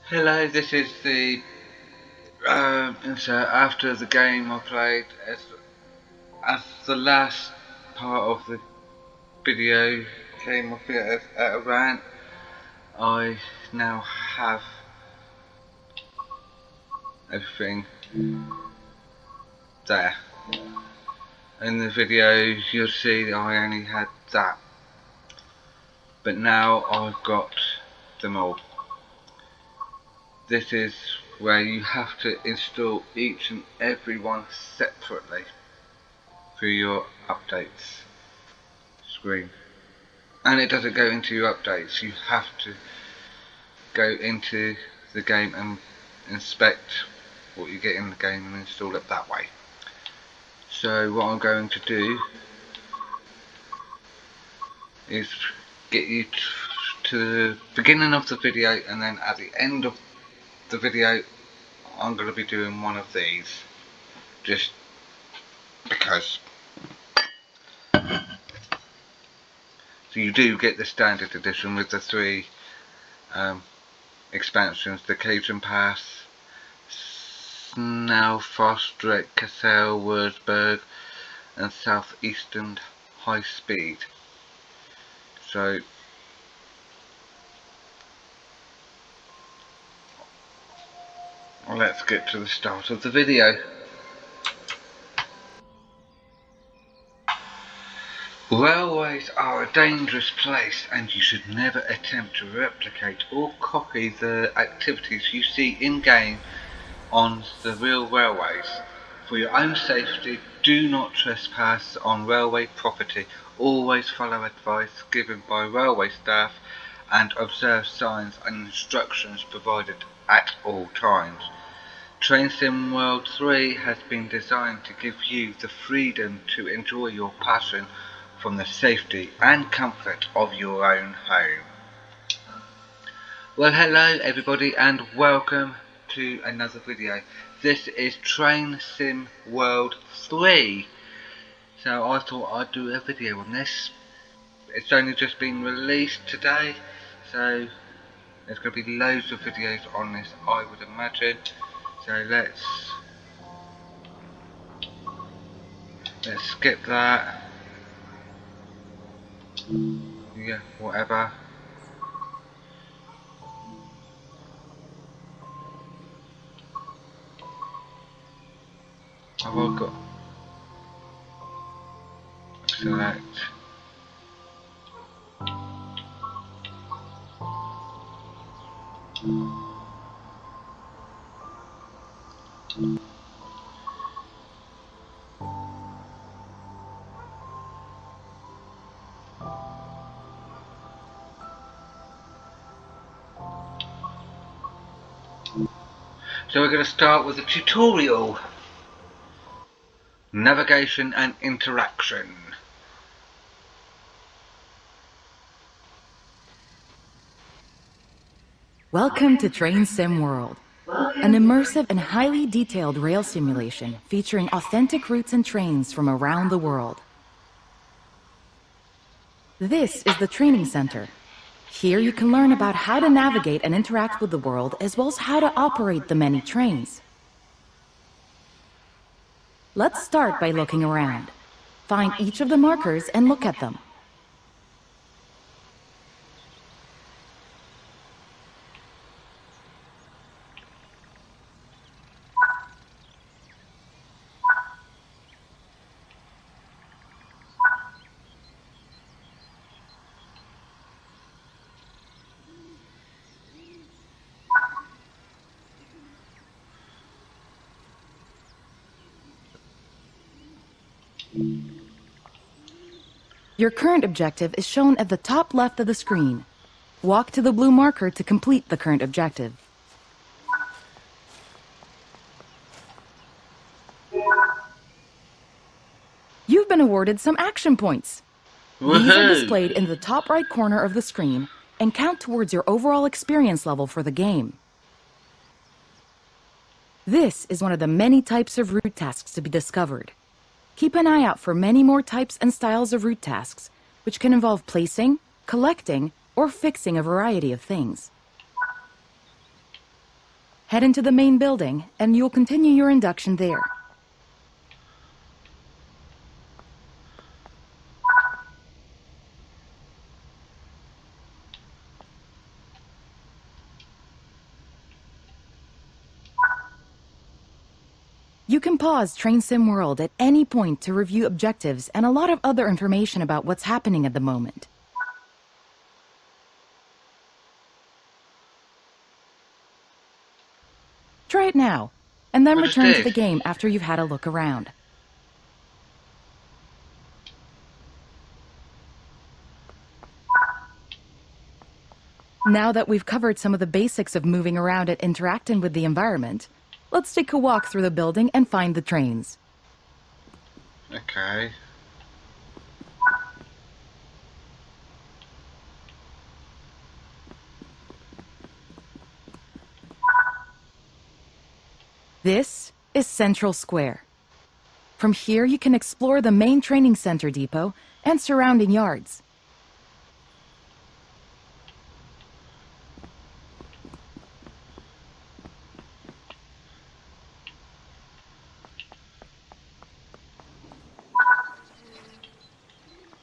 Hello, this is the insert after the game I played. As the last part of the video came up here at a rant, I now have everything there. In the video you'll see that I only had that, but now I've got them all. This is where you have to install each and every one separately through your updates screen, and it doesn't go into your updates. You have to go into the game and inspect what you get in the game and install it that way. So what I'm going to do is get you to the beginning of the video, and then at the end of the video I'm going to be doing one of these just because. So you do get the standard edition with the three expansions: the Cajun Pass, Snellfrost, Cassell, Wurzburg and Southeastern High Speed. So let's get to the start of the video. Railways are a dangerous place, and you should never attempt to replicate or copy the activities you see in-game on the real railways. For your own safety, do not trespass on railway property. Always follow advice given by railway staff and observe signs and instructions provided at all times. Train Sim World 3 has been designed to give you the freedom to enjoy your passion from the safety and comfort of your own home. Well, hello everybody and welcome to another video. This is Train Sim World 3. So I thought I'd do a video on this. It's only just been released today, so there's going to be loads of videos on this, I would imagine. So let's skip that. Yeah, whatever. Have I got select? So we're going to start with a tutorial. Navigation and interaction. Welcome to Train Sim World, an immersive and highly detailed rail simulation featuring authentic routes and trains from around the world. This is the training center. Here you can learn about how to navigate and interact with the world, as well as how to operate the many trains. Let's start by looking around. Find each of the markers and look at them. Your current objective is shown at the top left of the screen. Walk to the blue marker to complete the current objective. You've been awarded some action points. These are displayed in the top right corner of the screen and count towards your overall experience level for the game. This is one of the many types of route tasks to be discovered. Keep an eye out for many more types and styles of route tasks, which can involve placing, collecting, or fixing a variety of things. Head into the main building, and you'll continue your induction there. You can pause Train Sim World at any point to review objectives and a lot of other information about what's happening at the moment. Try it now, and then return to the game after you've had a look around. Now that we've covered some of the basics of moving around and interacting with the environment, let's take a walk through the building and find the trains. Okay. This is Central Square. From here, you can explore the main training center depot and surrounding yards.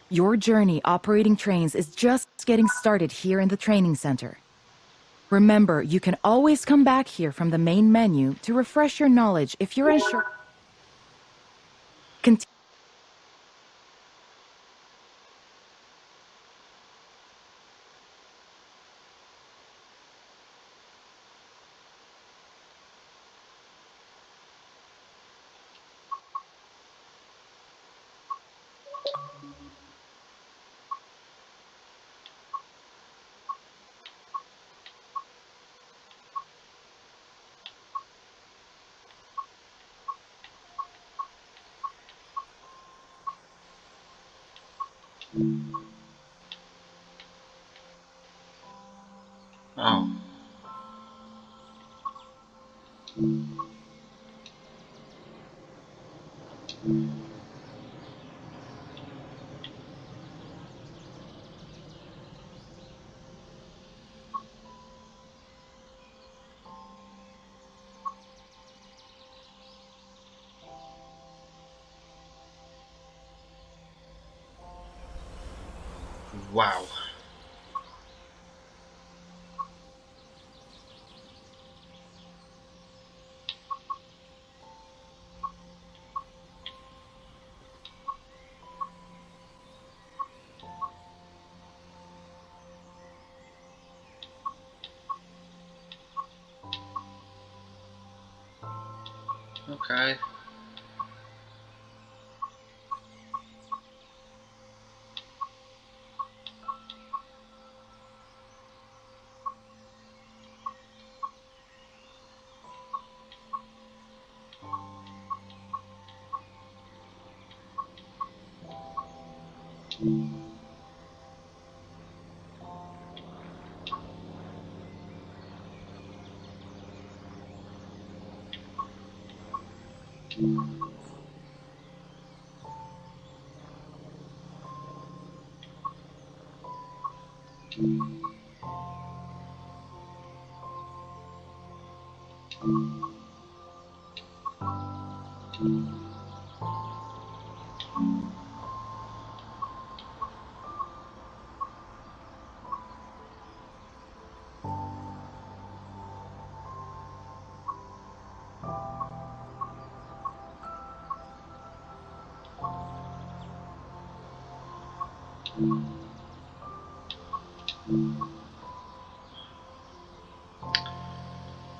Your journey operating trains is just getting started here in the training center. Remember, you can always come back here from the main menu to refresh your knowledge if you're unsure. Oh. Wow. Okay.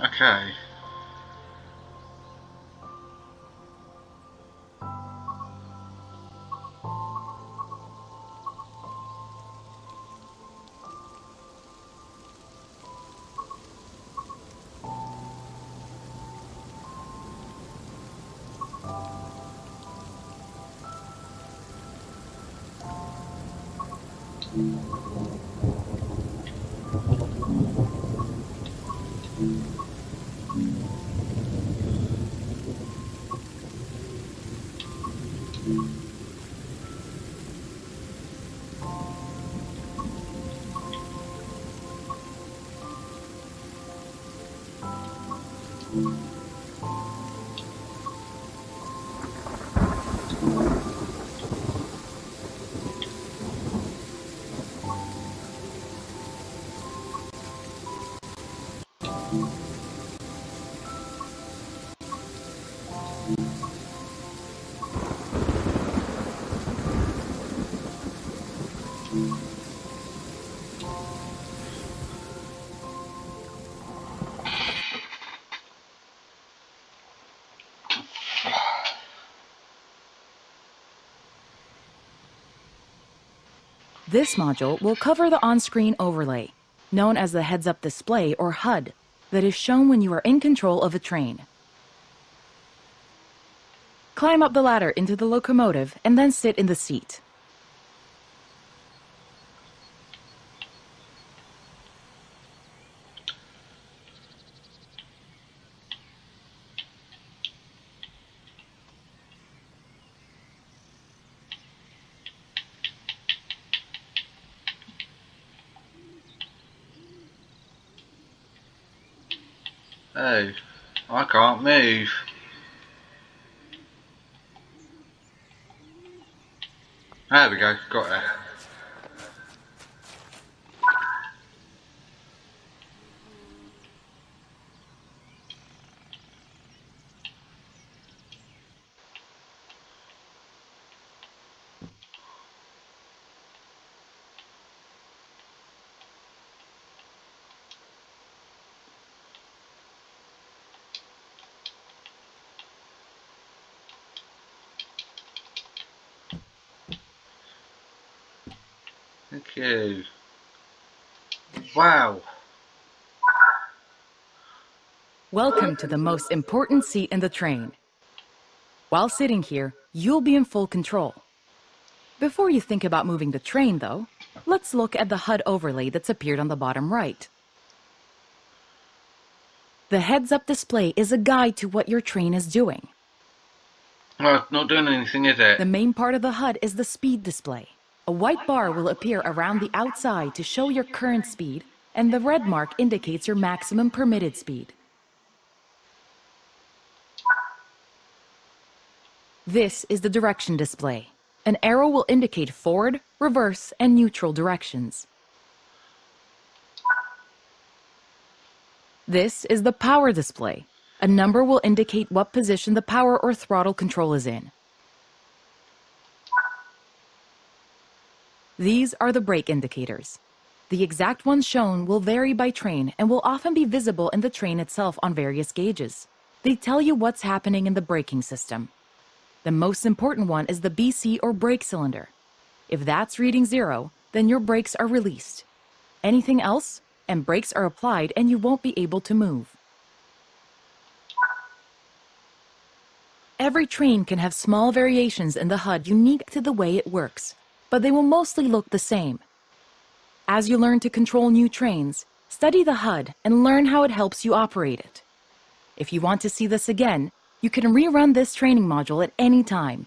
Okay. This module will cover the on-screen overlay, known as the heads-up display or HUD, that is shown when you are in control of a train. Climb up the ladder into the locomotive and then sit in the seat. Oh, I can't move. There we go, got it. Thank you. Wow. Welcome to the most important seat in the train. While sitting here, you'll be in full control. Before you think about moving the train, though, let's look at the HUD overlay that's appeared on the bottom right. The heads-up display is a guide to what your train is doing. Well, not doing anything, is it? The main part of the HUD is the speed display. A white bar will appear around the outside to show your current speed, and the red mark indicates your maximum permitted speed. This is the direction display. An arrow will indicate forward, reverse, and neutral directions. This is the power display. A number will indicate what position the power or throttle control is in. These are the brake indicators. The exact ones shown will vary by train and will often be visible in the train itself on various gauges. They tell you what's happening in the braking system. The most important one is the BC or brake cylinder. If that's reading 0, then your brakes are released. Anything else, and brakes are applied and you won't be able to move. Every train can have small variations in the HUD unique to the way it works, but they will mostly look the same. As you learn to control new trains, study the HUD and learn how it helps you operate it. If you want to see this again, you can rerun this training module at any time.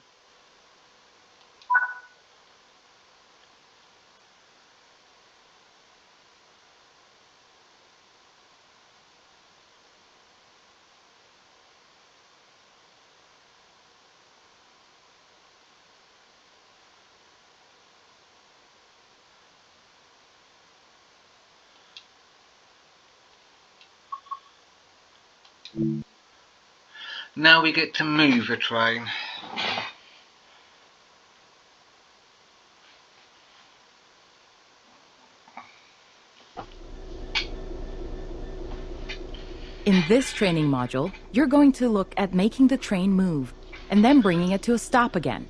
Now we get to move a train. In this training module, you're going to look at making the train move, and then bringing it to a stop again.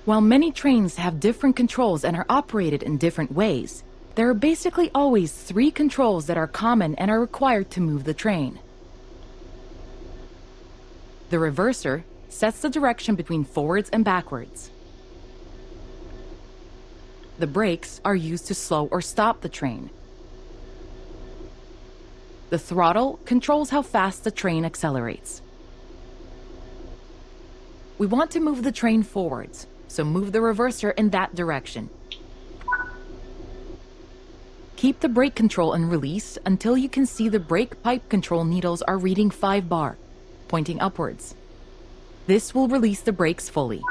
While many trains have different controls and are operated in different ways, there are basically always 3 controls that are common and are required to move the train. The reverser sets the direction between forwards and backwards. The brakes are used to slow or stop the train. The throttle controls how fast the train accelerates. We want to move the train forwards, so move the reverser in that direction. Keep the brake control and release until you can see the brake pipe control needles are reading 5 bar, pointing upwards. This will release the brakes fully.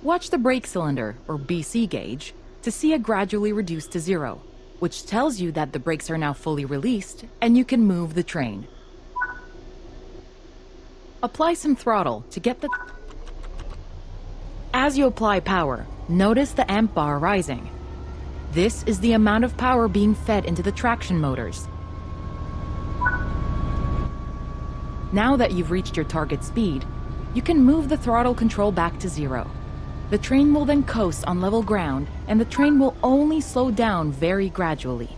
Watch the brake cylinder, or BC gauge, to see it gradually reduce to 0, which tells you that the brakes are now fully released and you can move the train. Apply some throttle to get the... As you apply power, notice the amp bar rising. This is the amount of power being fed into the traction motors. Now that you've reached your target speed, you can move the throttle control back to 0. The train will then coast on level ground, and the train will only slow down very gradually.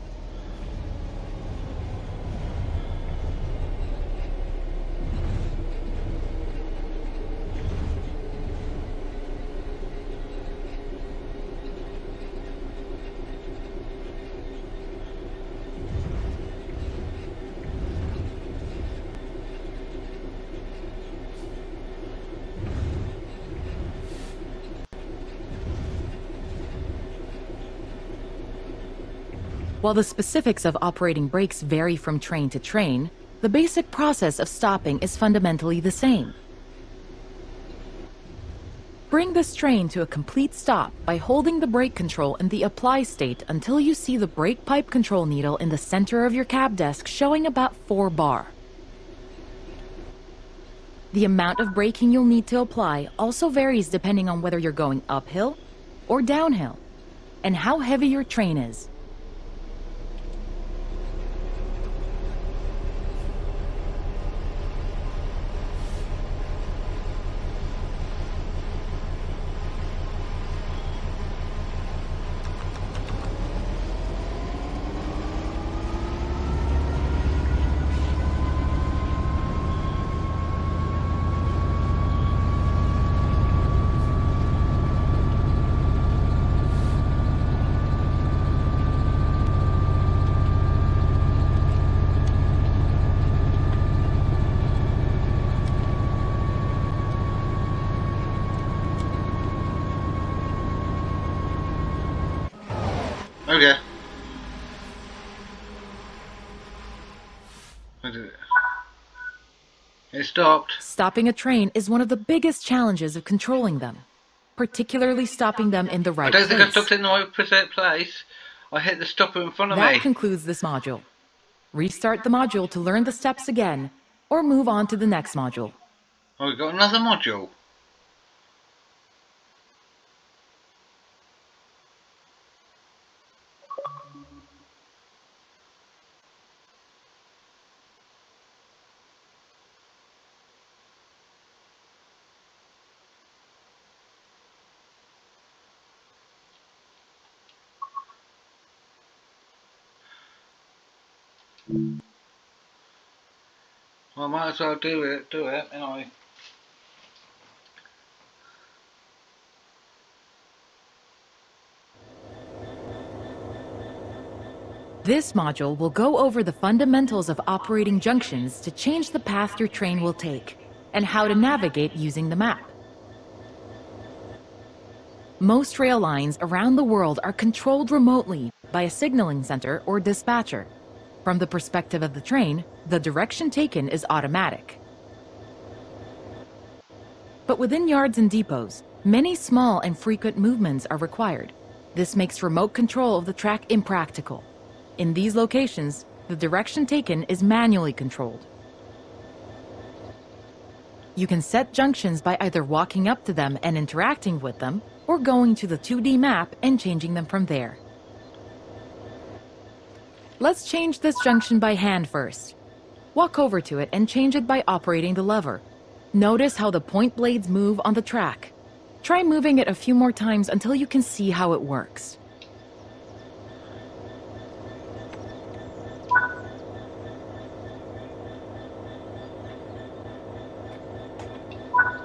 While the specifics of operating brakes vary from train to train, the basic process of stopping is fundamentally the same. Bring this train to a complete stop by holding the brake control in the apply state until you see the brake pipe control needle in the center of your cab desk showing about 4 bar. The amount of braking you'll need to apply also varies depending on whether you're going uphill or downhill, and how heavy your train is. Okay. It stopped. Stopping a train is one of the biggest challenges of controlling them, particularly stopping them in the right place. I don't think I stopped in the right place. I hit the stopper in front of me. That concludes this module. Restart the module to learn the steps again, or move on to the next module. Oh, we've got another module. Well, I might as well do it, anyway. This module will go over the fundamentals of operating junctions to change the path your train will take, and how to navigate using the map. Most rail lines around the world are controlled remotely by a signaling center or dispatcher. From the perspective of the train, the direction taken is automatic. But within yards and depots, many small and frequent movements are required. This makes remote control of the track impractical. In these locations, the direction taken is manually controlled. You can set junctions by either walking up to them and interacting with them, or going to the 2D map and changing them from there. Let's change this junction by hand first. Walk over to it and change it by operating the lever. Notice how the point blades move on the track. Try moving it a few more times until you can see how it works.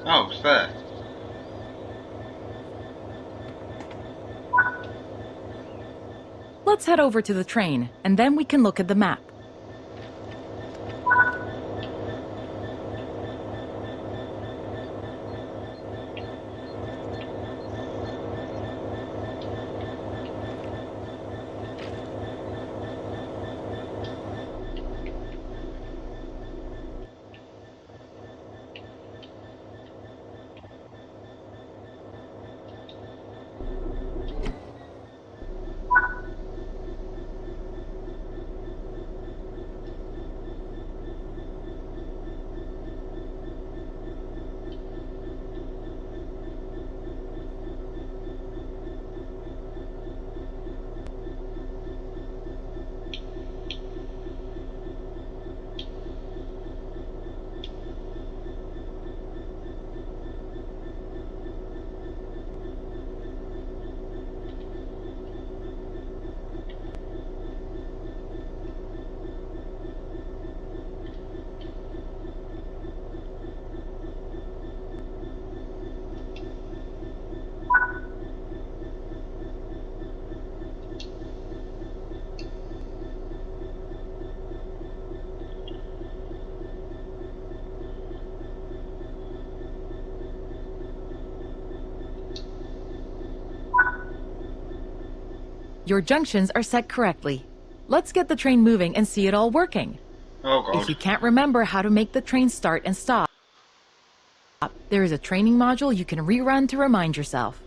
Oh, it's there. Let's head over to the train, and then we can look at the map. Your junctions are set correctly. Let's get the train moving and see it all working. Oh god. If you can't remember how to make the train start and stop, there is a training module you can rerun to remind yourself.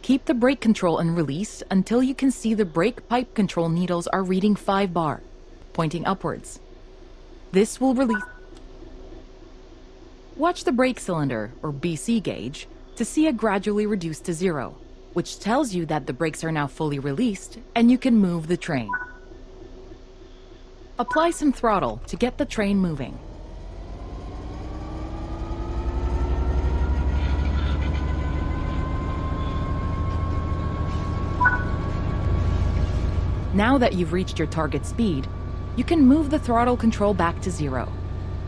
Keep the brake control and release until you can see the brake pipe control needles are reading 5 bar, pointing upwards. This will release. Watch the brake cylinder, or BC gauge, to see it gradually reduce to 0, which tells you that the brakes are now fully released and you can move the train. Apply some throttle to get the train moving. Now that you've reached your target speed, you can move the throttle control back to 0.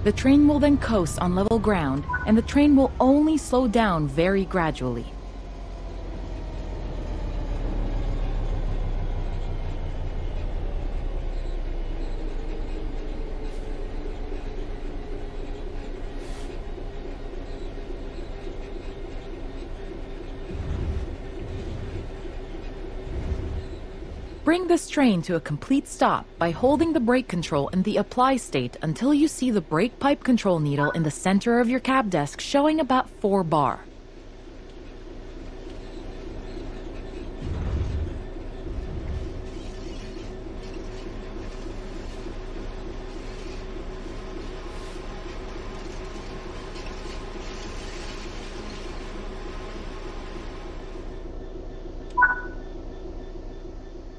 The train will then coast on level ground, and the train will only slow down very gradually. Bring this train to a complete stop by holding the brake control in the apply state until you see the brake pipe control needle in the center of your cab desk showing about 4 bar.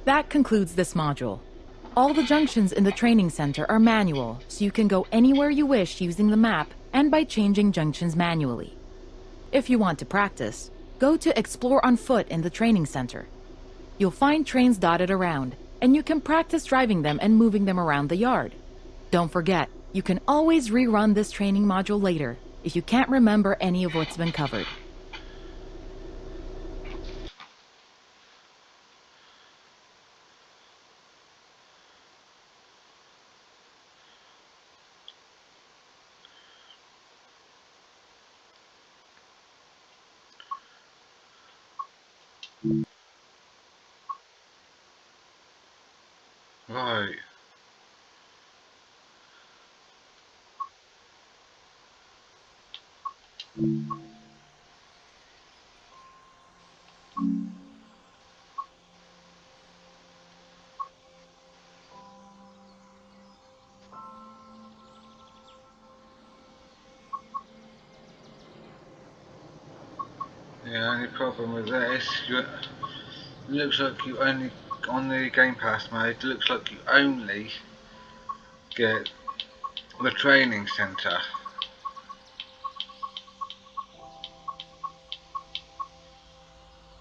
That concludes this module. All the junctions in the training center are manual, so you can go anywhere you wish using the map and by changing junctions manually. If you want to practice, go to Explore on Foot in the training center. You'll find trains dotted around, and you can practice driving them and moving them around the yard. Don't forget, you can always rerun this training module later if you can't remember any of what's been covered. Right. The only problem with this, it looks like you only, on the Game Pass mode, it looks like you only get the training centre.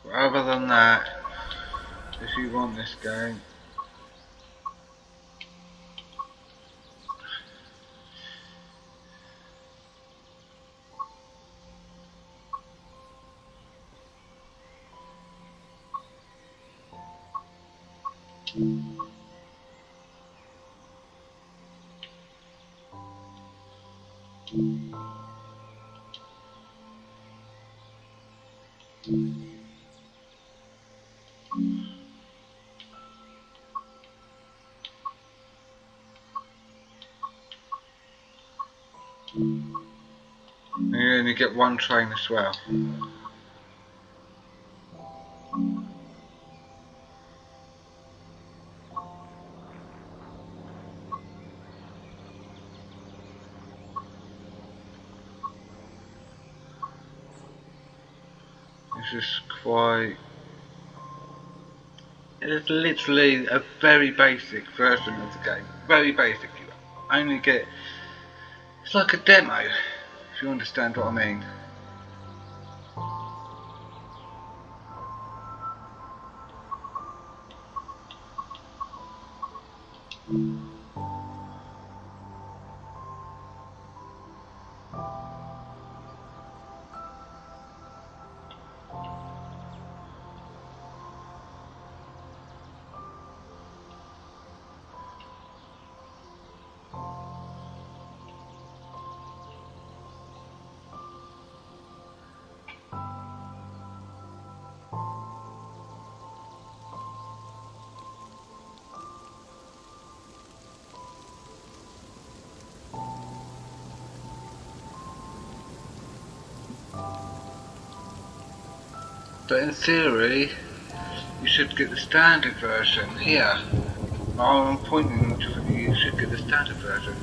But other than that, if you want this game, you only get one train as well. This is quite... It's literally a very basic version of the game. Very basic. You only get... It's like a demo, if you understand what I mean. But in theory, you should get the standard version here. I'm pointing to you should get the standard version.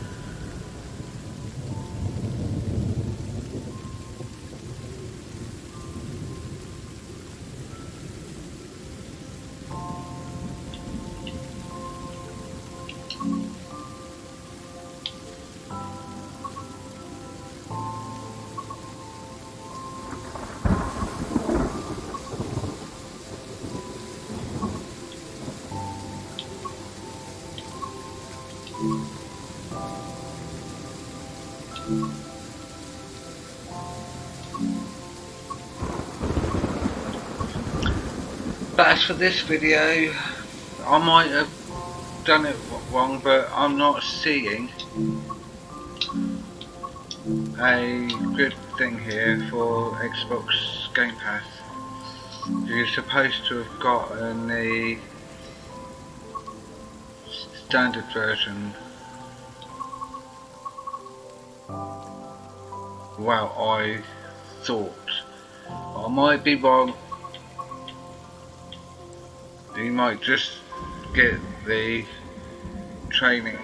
But as for this video, I might have done it wrong, but I'm not seeing a good thing here for Xbox Game Pass. You're supposed to have gotten the standard version. Well, I thought. I might be wrong. You might just get the training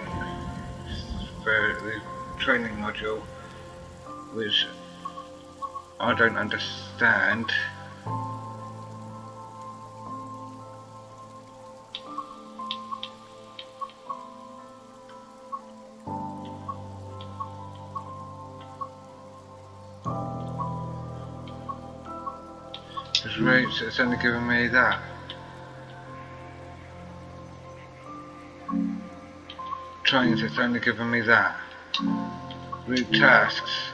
module, which I don't understand. Because routes, it's only giving me that. Trains, it's only giving me that. Route tasks,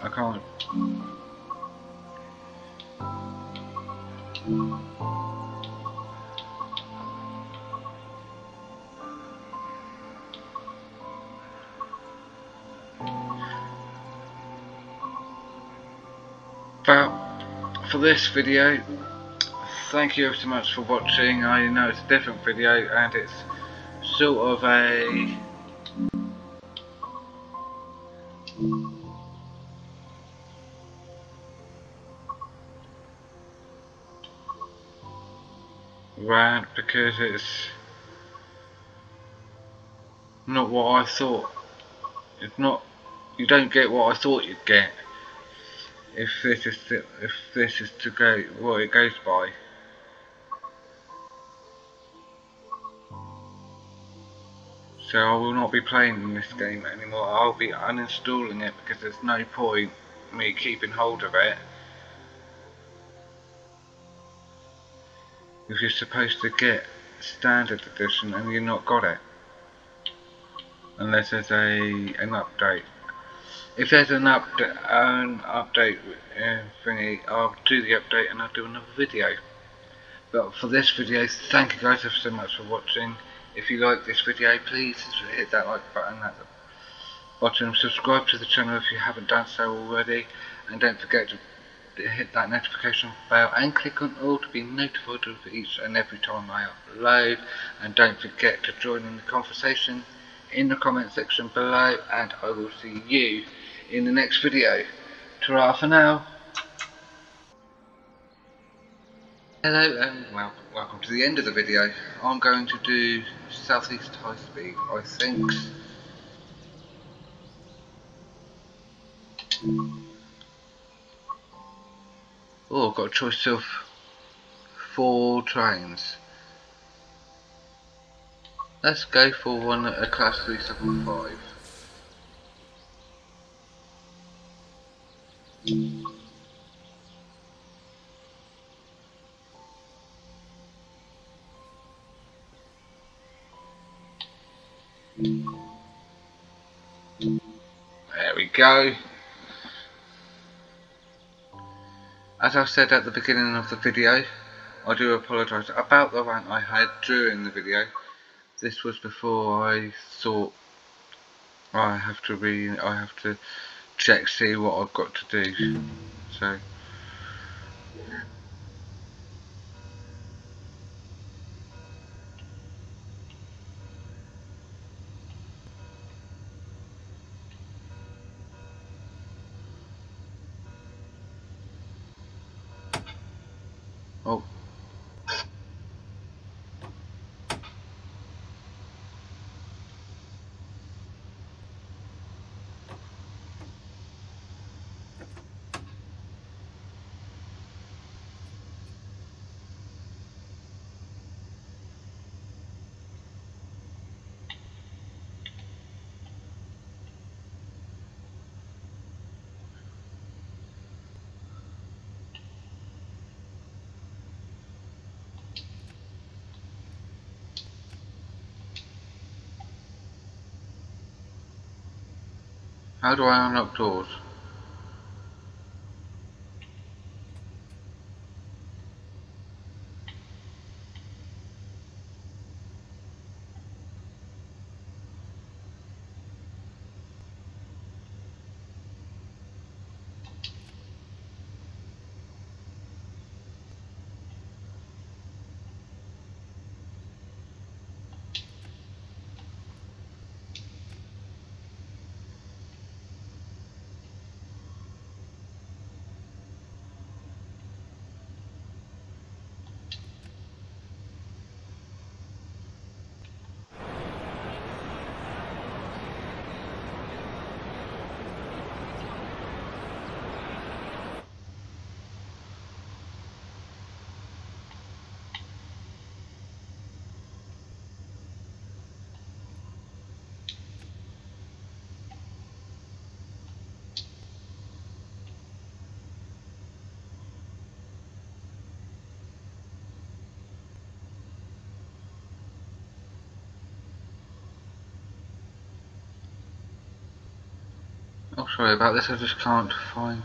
I can't. But for this video, thank you so much for watching. I know it's a different video and it's sort of a rant because it's not what I thought. It's not. You don't get what I thought you'd get if this is to go what it goes by. So I will not be playing this game anymore. I'll be uninstalling it because there's no point me keeping hold of it if you're supposed to get standard edition and you've not got it, unless there's an update. If there's an update thingy, I'll do the update and I'll do another video. But for this video, thank you guys so much for watching. If you like this video, please hit that like button at the bottom. Subscribe to the channel if you haven't done so already, and don't forget to hit that notification bell and click on all to be notified of each and every time I upload. And don't forget to join in the conversation in the comment section below, and I will see you in the next video. Ta-ra for now. Hello and welcome to the end of the video. I'm going to do Southeast High Speed, I think. Oh, I've got a choice of 4 trains. Let's go for one at a class 375. There we go. As I said at the beginning of the video, I do apologise about the rant I had during the video. This was before I thought I have to check, see what I've got to do. So Oh. How do I unlock doors? Oh, sorry about this, I just can't find...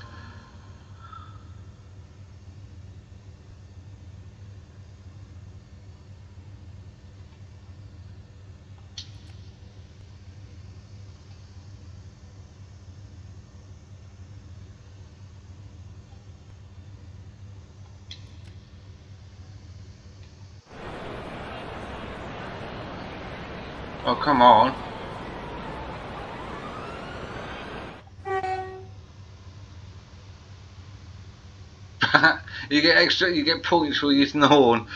Oh, come on. You get points for using the horn.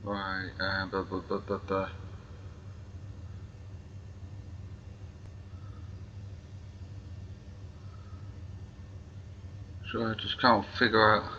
Right, blah, blah, blah, blah, blah. So I just can't figure out...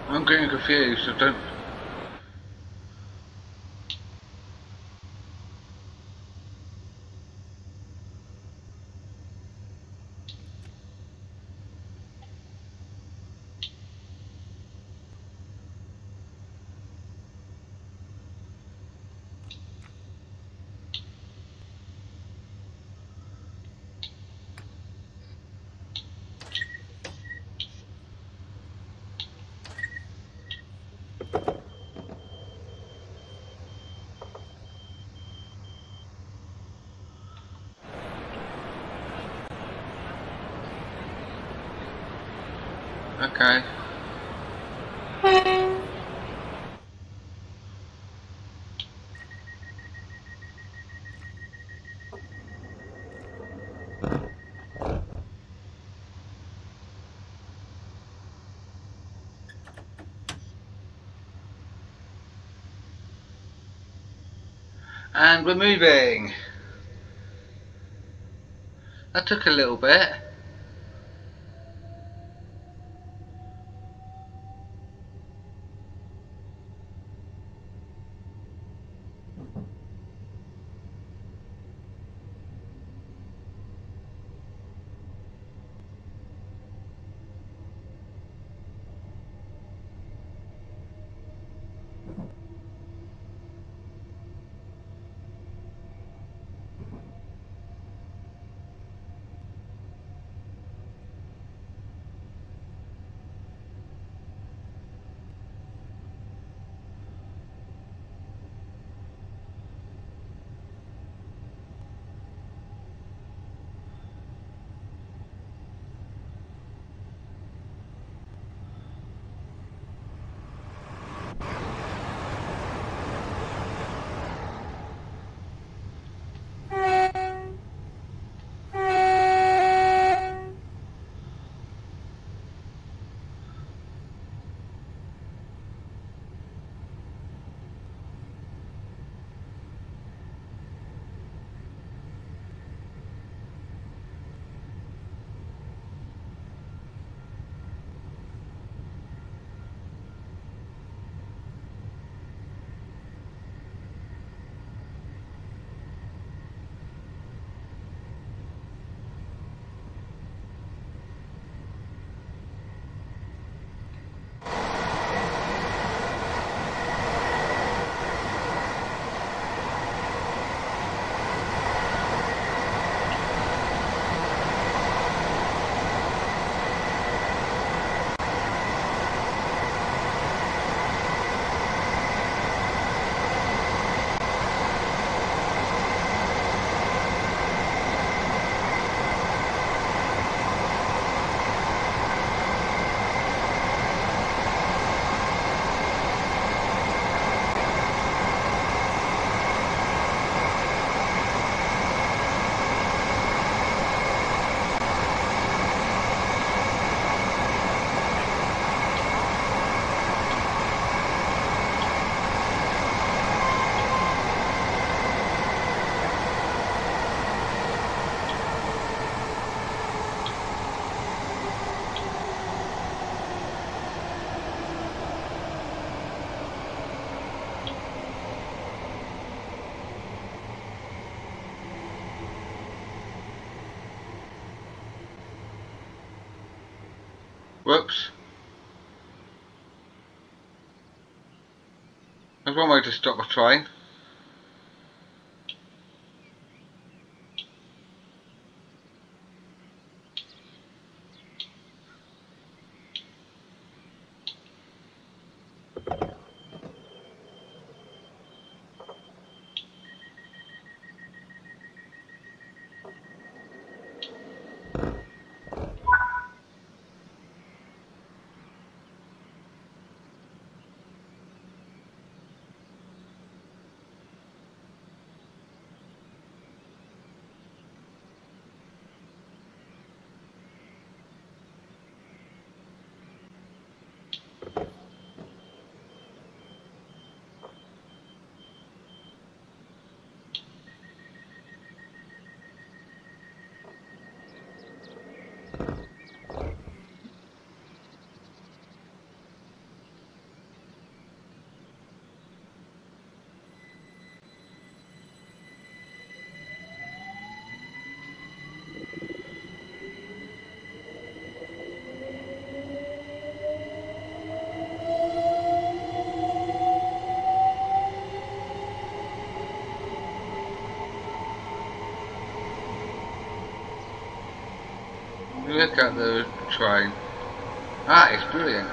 I'm getting confused, I don't... Okay. And we're moving. That took a little bit. Whoops. There's one way to stop a train. Look at the train. Ah, it's brilliant.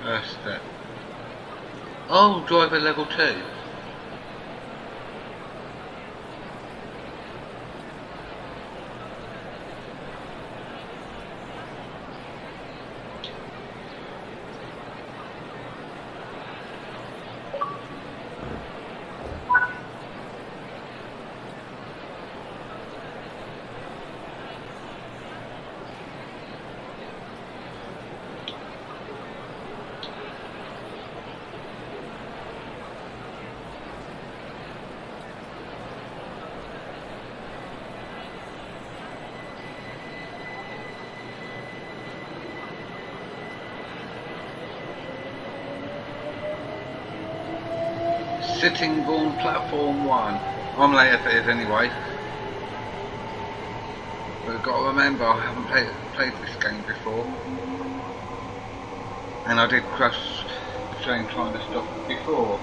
first step. Oh, driver level 2. Sittingbourne Platform 1. I'm late if it is anyway. But I've got to remember I haven't played this game before. And I did crash the train trying to stop it before.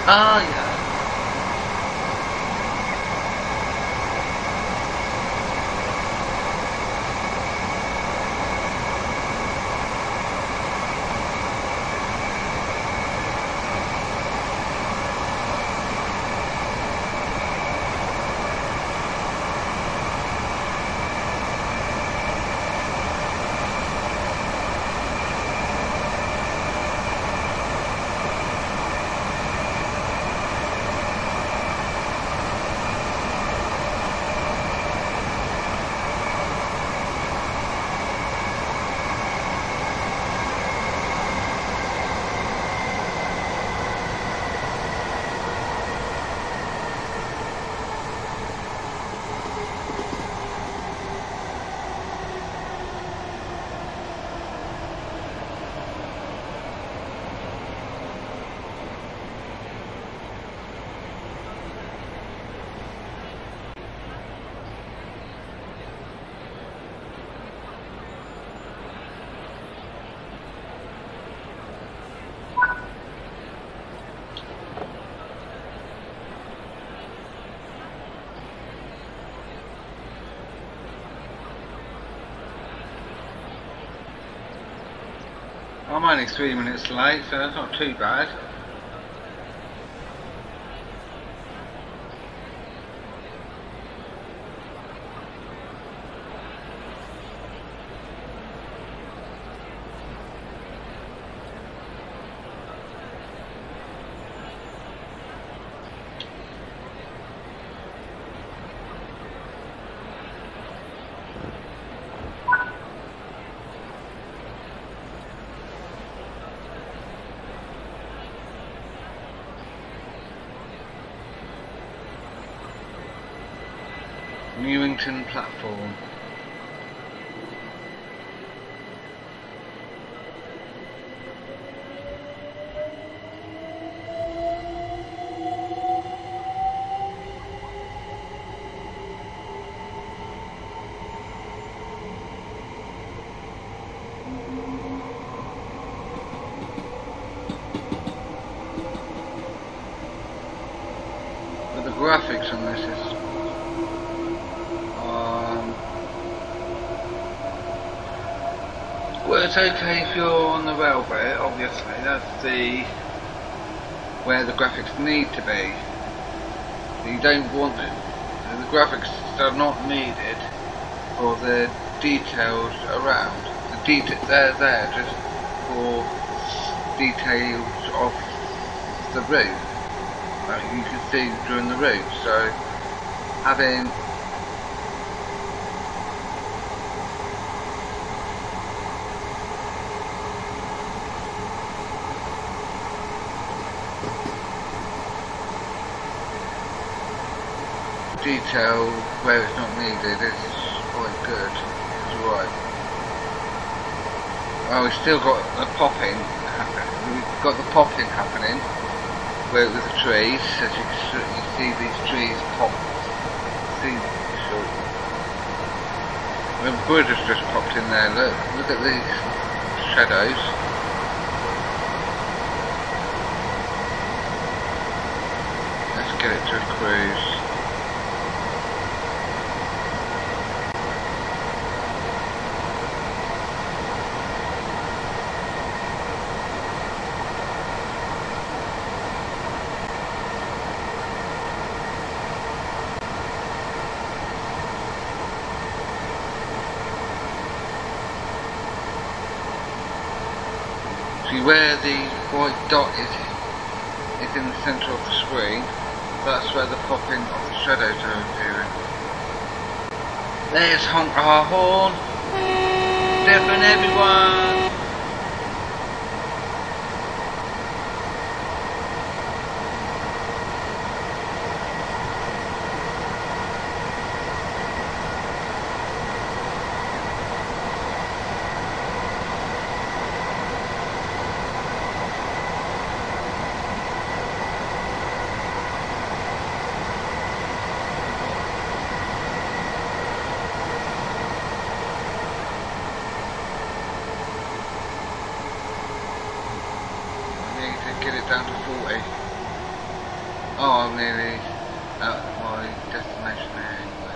Oh yeah. I'm only 3 minutes late, so that's not too bad. Newington platform. analysis. Well, it's okay if you're on the railway, obviously. That's where the graphics need to be. You don't want it. The graphics are not needed for the details around. They're there just for details of the roof. You can see during the roof. So having detail where it's not needed is quite good. It's right. Well, we've still got the popping happening. We've got the popping happening where with the trees. As you see these trees pop. See, so the bird has just popped in there. Look at these shadows. Let's get it to a cruise. See where the white dot is in the centre of the screen. That's where the popping of the shadows are appearing. There's honk our horn. Deafen everyone. Get it down to 40. Oh, I'm nearly out of my destination there anyway.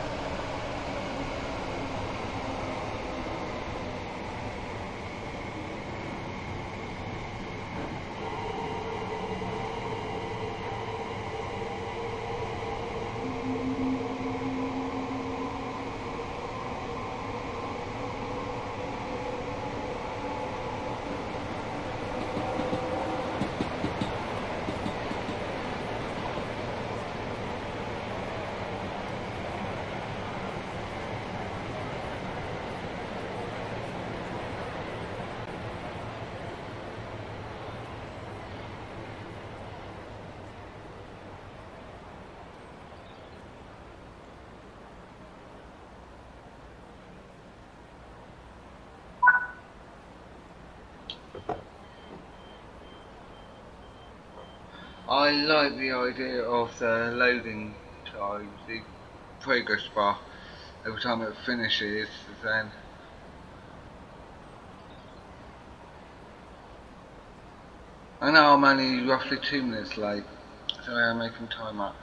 I like the idea of the loading time, the progress bar. Every time it finishes, then I know I'm only roughly 2 minutes late, so I am making time up.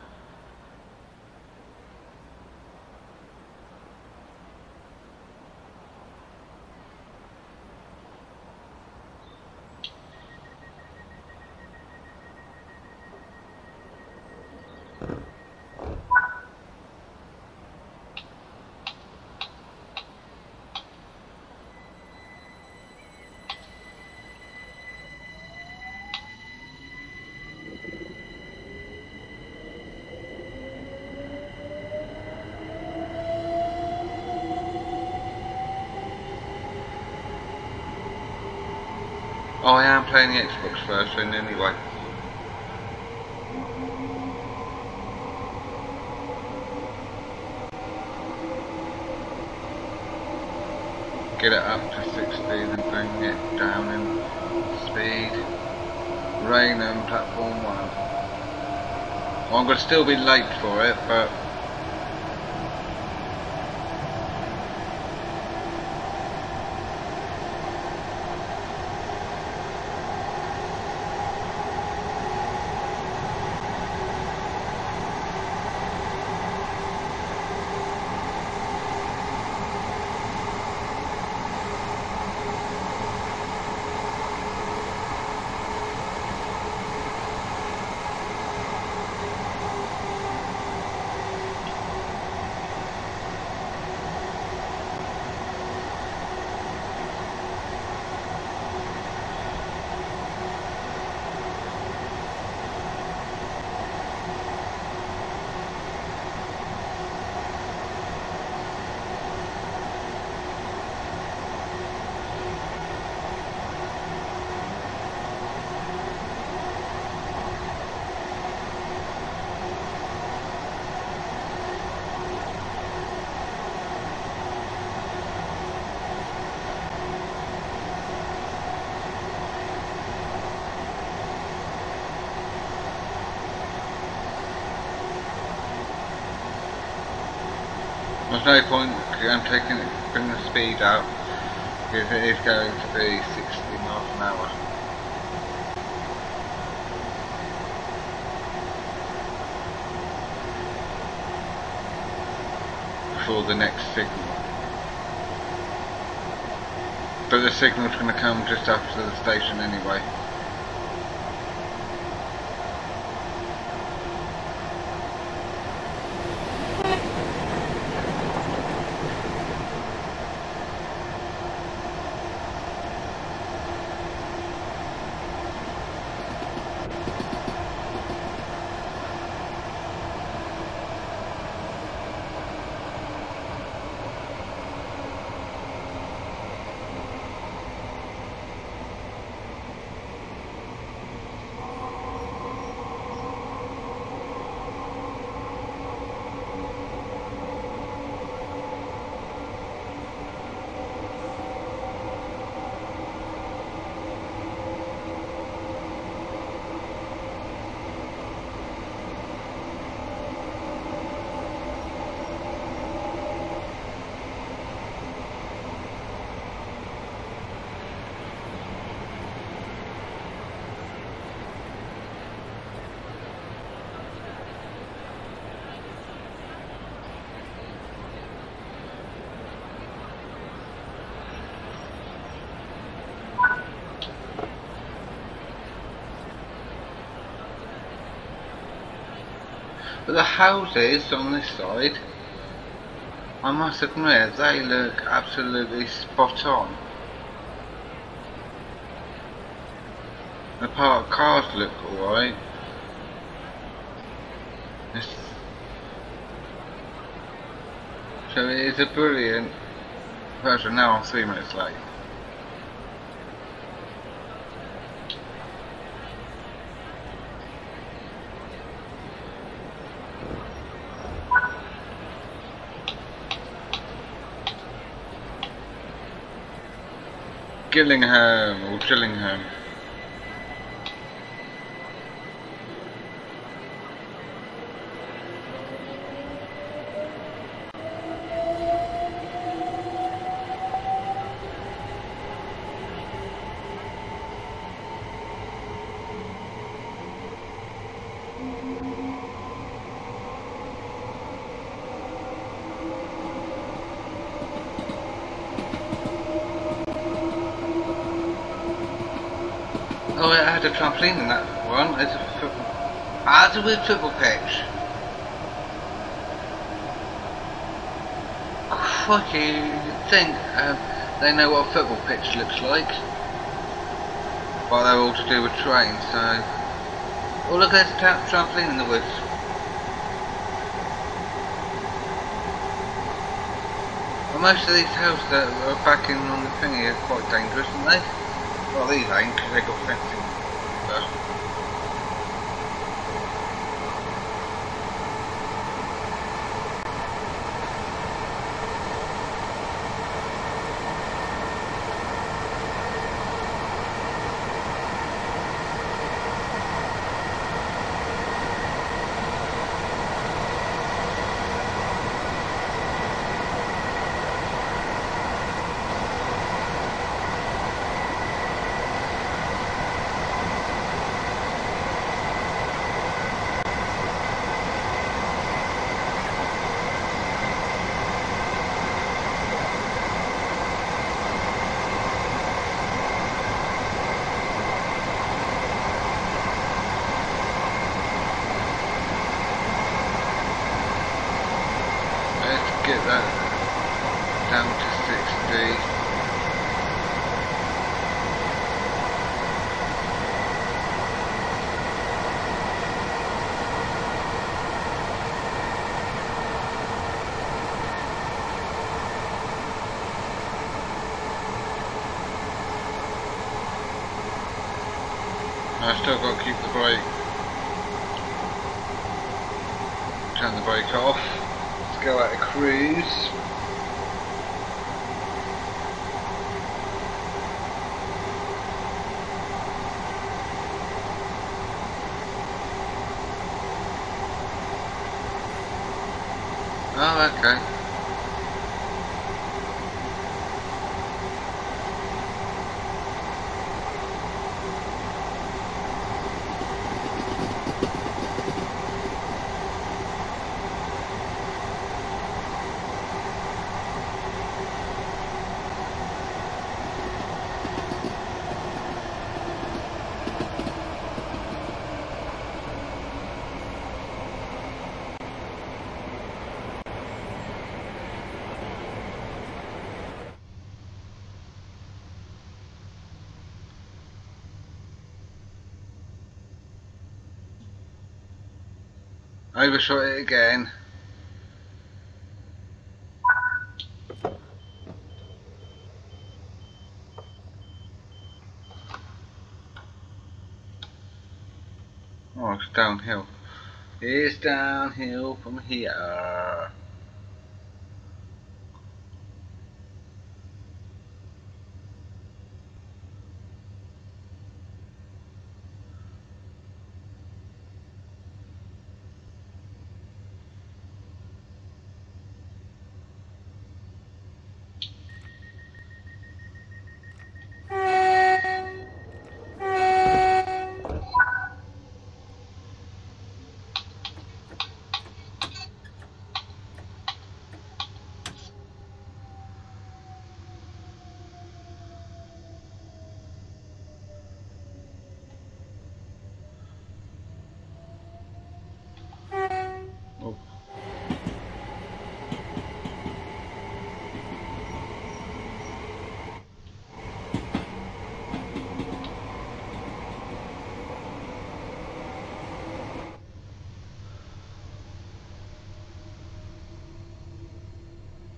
Oh, I am playing the Xbox version anyway. Get it up to 60, then bring it down in speed. Rain and platform 1. Well, I'm going to still be late for it, but There's no point bringing the speed up because it is going to be 60 miles an hour. Before the next signal. But the signal's going to come just after the station anyway. But the houses on this side, I must admit, they look absolutely spot on. The parked cars look alright. So it is a brilliant version. Now I'm 3 minutes late. Gillingham or Gillingham. Oh, it had a trampoline in that one. It's a football. It's a weird football pitch. Crikey, you'd think they know what a football pitch looks like. But they're all to do with trains, so. Oh, look, there's a trampoline in the woods. Well, most of these houses that are backing on the thingy are quite dangerous, aren't they? Well, these ain't, because they've got fencing stuff. Get that down to 60. I still got to keep the brake. Turn the brake off. Let's go out of cruise. Oh, okay. Overshot it again. Oh, it's downhill. It's downhill from here. Oh.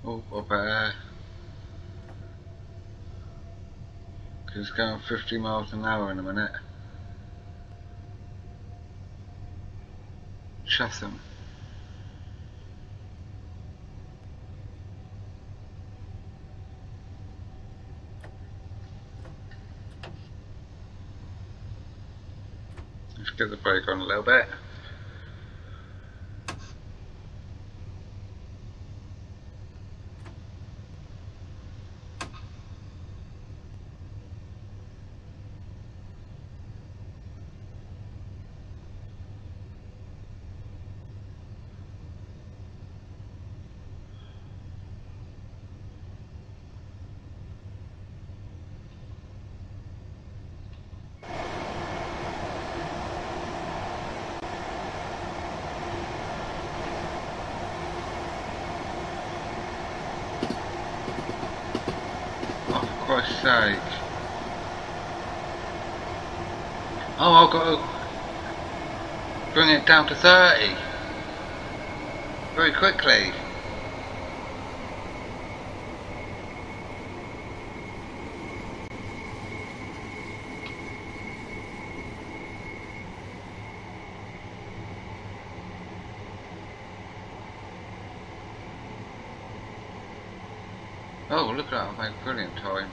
Oh, up there. Because it's going 50 miles an hour in a minute. Chatham. Let's get the brake on a little bit. Oh, for Christ's sake. Oh, I've got to bring it down to 30. Very quickly. Oh, look at that, I've made brilliant time.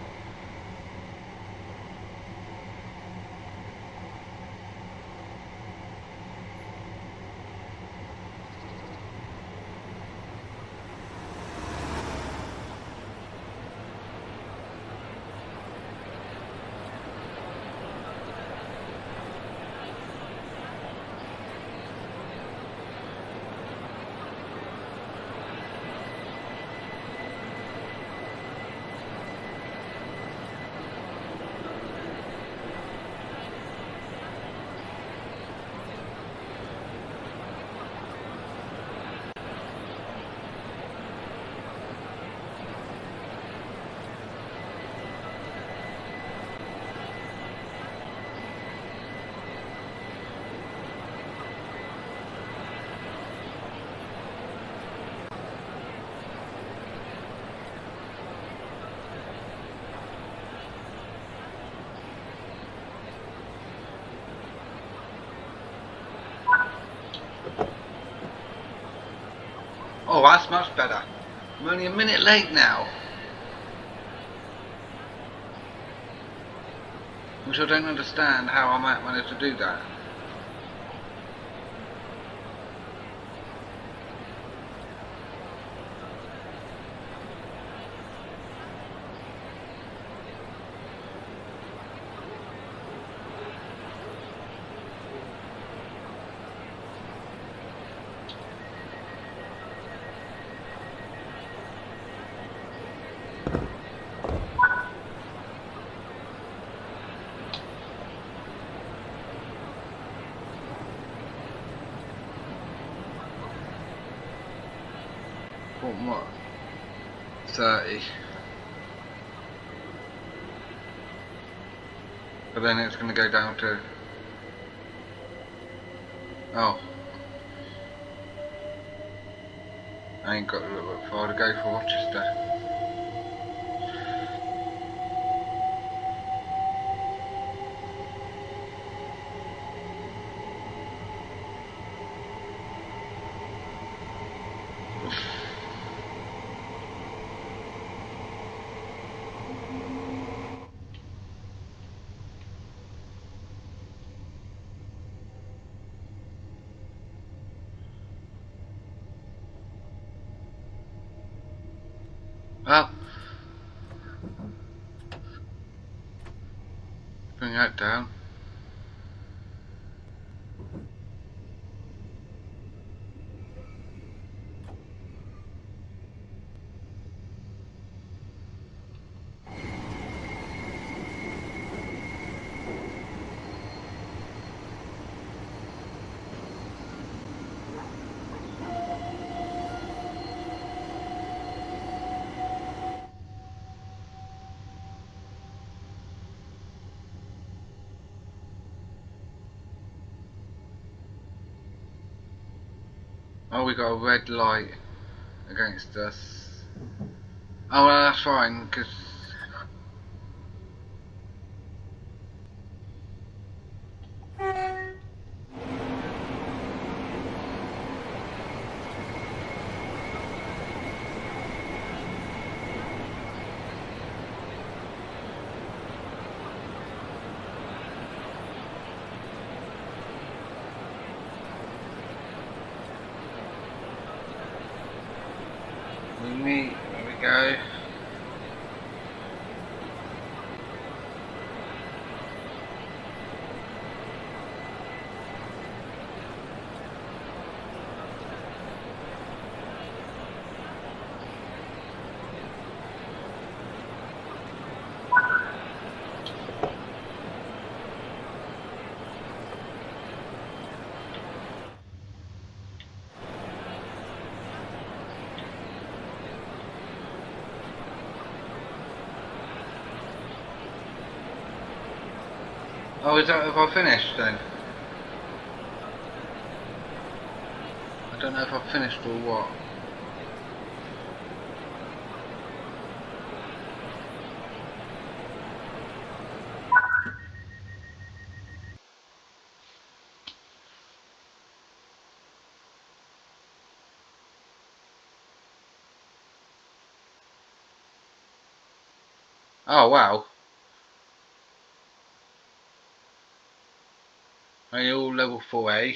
Oh, that's much better. I'm only a minute late now. Which I don't understand how I might manage to do that. What? 30. But then it's going to go down to... Oh. I ain't got a little bit far to go for Rochester. Well, bring that down. Oh, we got a red light against us. Oh, well, that's fine, because... we meet, there we go. Oh, is that, have I finished then? I don't know if I've finished or what. Oh, wow. Are you all level 4A?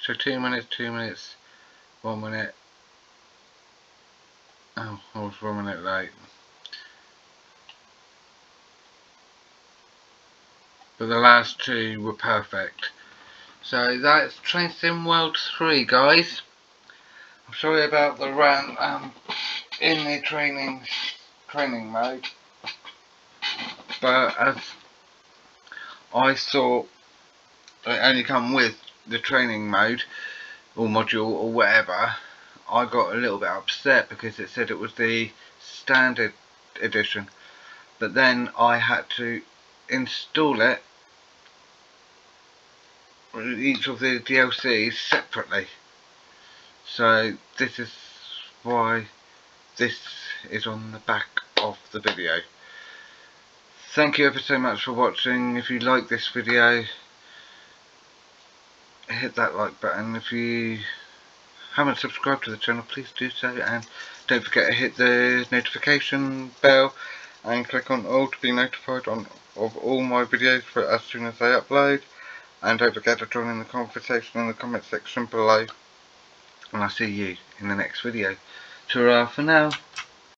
So 2 minutes, 2 minutes, 1 minute. Oh, I was 1 minute late. But the last two were perfect. So that's Train Sim World 3, guys. I'm sorry about the rant in the training mode, but as I saw it only come with the training mode or module or whatever, I got a little bit upset because it said it was the standard edition, but then I had to install it, each of the DLCs separately. So this is why this is on the back of the video. Thank you ever so much for watching. If you like this video, hit that like button. If you haven't subscribed to the channel, please do so, and don't forget to hit the notification bell and click on all to be notified of all my videos for as soon as they upload. And don't forget to join in the conversation in the comment section below, and I'll see you in the next video. Ta-ra for now.